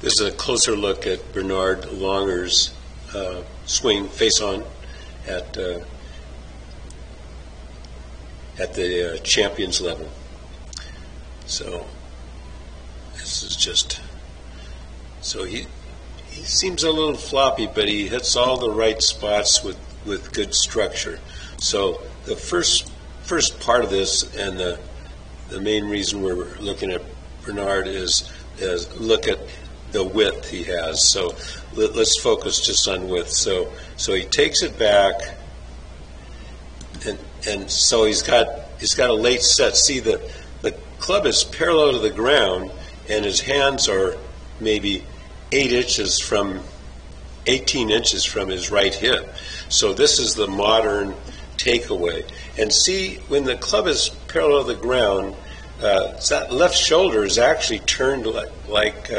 This is a closer look at Bernard Longer's swing face-on at the champions level. So this is just, so he seems a little floppy, but he hits all the right spots with good structure. So the first part of this, and the main reason we're looking at Bernard is look at the width he has. So let's focus just on width. So he takes it back, and so he's got a late set. See, the club is parallel to the ground, and his hands are maybe 18 inches from his right hip. So this is the modern takeaway. And see, when the club is parallel to the ground, that left shoulder is actually turned like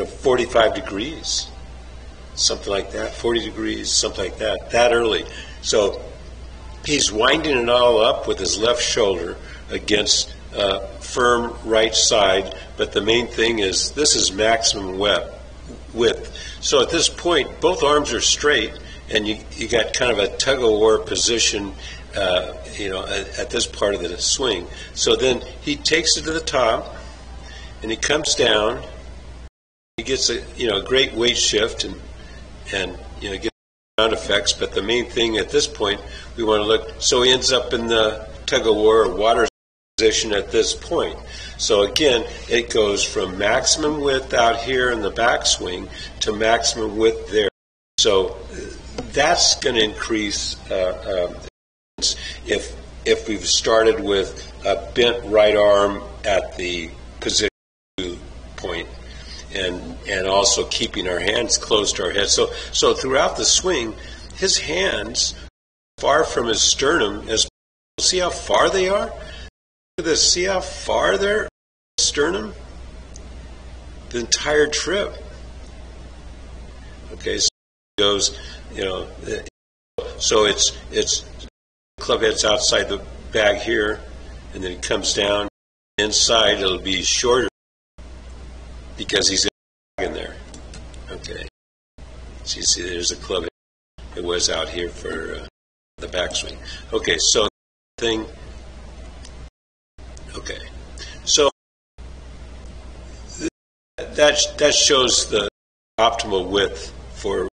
45 degrees, something like that, 40 degrees, something like that early. So he's winding it all up with his left shoulder against firm right side, but the main thing is this is maximum width. So at this point, both arms are straight, and you got kind of a tug-of-war position, at this part of the swing. So then he takes it to the top, and he comes down. He gets a great weight shift and gets sound effects. But the main thing at this point, we want to look. So he ends up in the tug-of-war or water position at this point. So again, it goes from maximum width out here in the backswing to maximum width there. So that's going to increase if we've started with a bent right arm at the position point, and also keeping our hands close to our head. So throughout the swing, his hands far from his sternum. See how far they are? Look at this. See how far they're sternum? The entire trip. Okay, so it goes, so it's club head's outside the bag here, and then it comes down inside. It'll be shorter because he's in there. Okay, so you see there's a club head. It was out here for the backswing. Okay, so thing. Okay, so that shows the optimal width for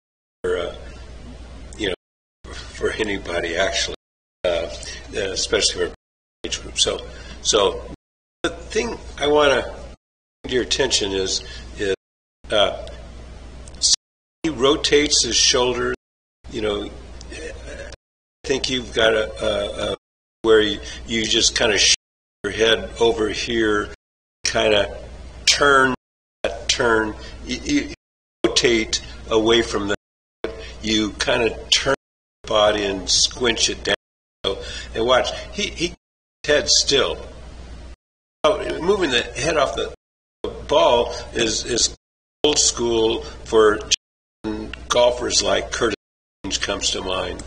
anybody actually, especially for age group. So the thing I want to bring to your attention is he rotates his shoulders. I think you've got a where you just kind of shift your head over here, kind of turn. You rotate away from the head. You kind of turn the body and squinch it down. And watch, he head still. Moving the head off the ball is old school for golfers like Curtis comes to mind.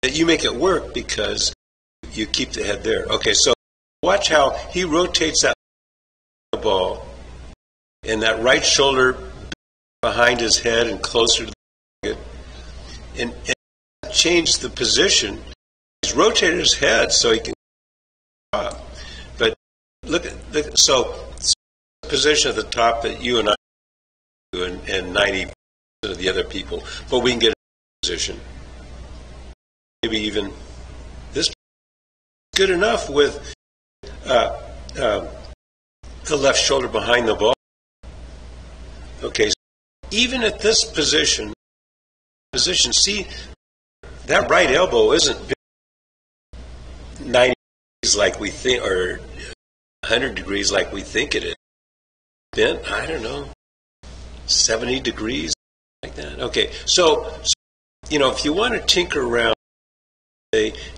You make it work because you keep the head there. Okay, so watch how he rotates that ball, and that right shoulder behind his head and closer to the target, and change the position. He's rotated his head so he can stop. But look at so the position at the top that you and I do, and 90% of the other people, but we can get a position. Maybe even this good enough with the left shoulder behind the ball. Okay, so even at this position, see, that right elbow isn't 90 degrees like we think, or 100 degrees like we think it is. Bent, I don't know, 70 degrees, like that. Okay, so if you want to tinker around,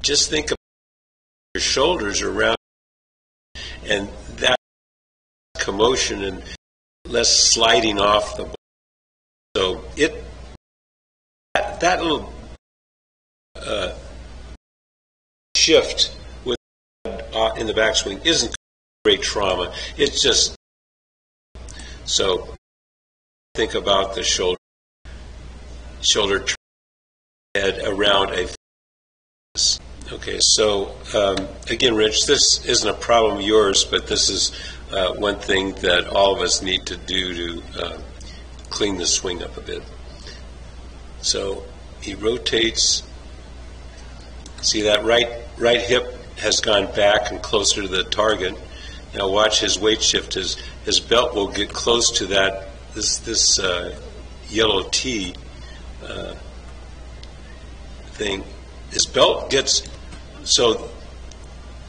just think about your shoulders around, and that commotion and less sliding off the ball. So that little shift with in the backswing isn't great trauma. It's just so think about the shoulder head around a focus. Okay, so again, Rich, this isn't a problem of yours, but this is one thing that all of us need to do to clean the swing up a bit. So he rotates. See that right hip has gone back and closer to the target. Now watch his weight shift. His belt will get close to that this yellow T thing. His belt gets, so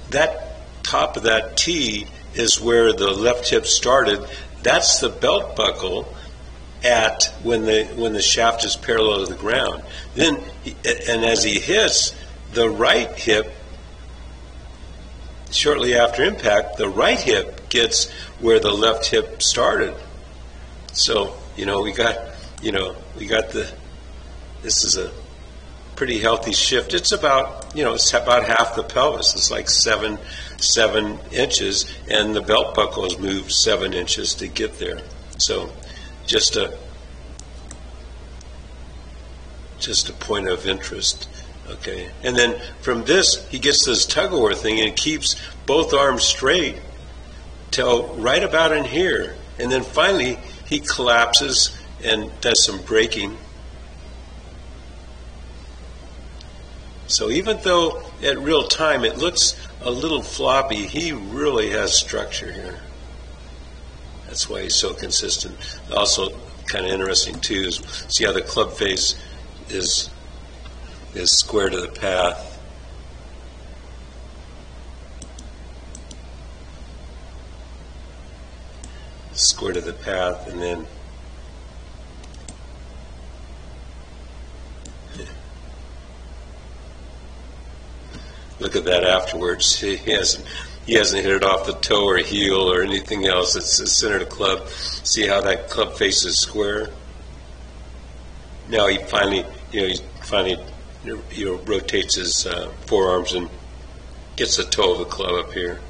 that top of that T is where the left hip started. That's the belt buckle at when the shaft is parallel to the ground. Then, and as he hits the right hip, shortly after impact, the right hip gets where the left hip started. So, we got this is a pretty healthy shift. It's about, it's about half the pelvis. It's like seven inches, and the belt buckle has moved 7 inches to get there. So, just a point of interest. Okay, and then from this, he gets this tug-of-war thing and keeps both arms straight till right about in here. And then finally, he collapses and does some braking. So even though at real time it looks a little floppy, he really has structure here. That's why he's so consistent. Also, kind of interesting too is see how the club face is square to the path. Square to the path, and then look at that afterwards. He hasn't hit it off the toe or heel or anything else. It's the center of the club. See how that club face is square? Now he finally rotates his forearms and gets the toe of the club up here.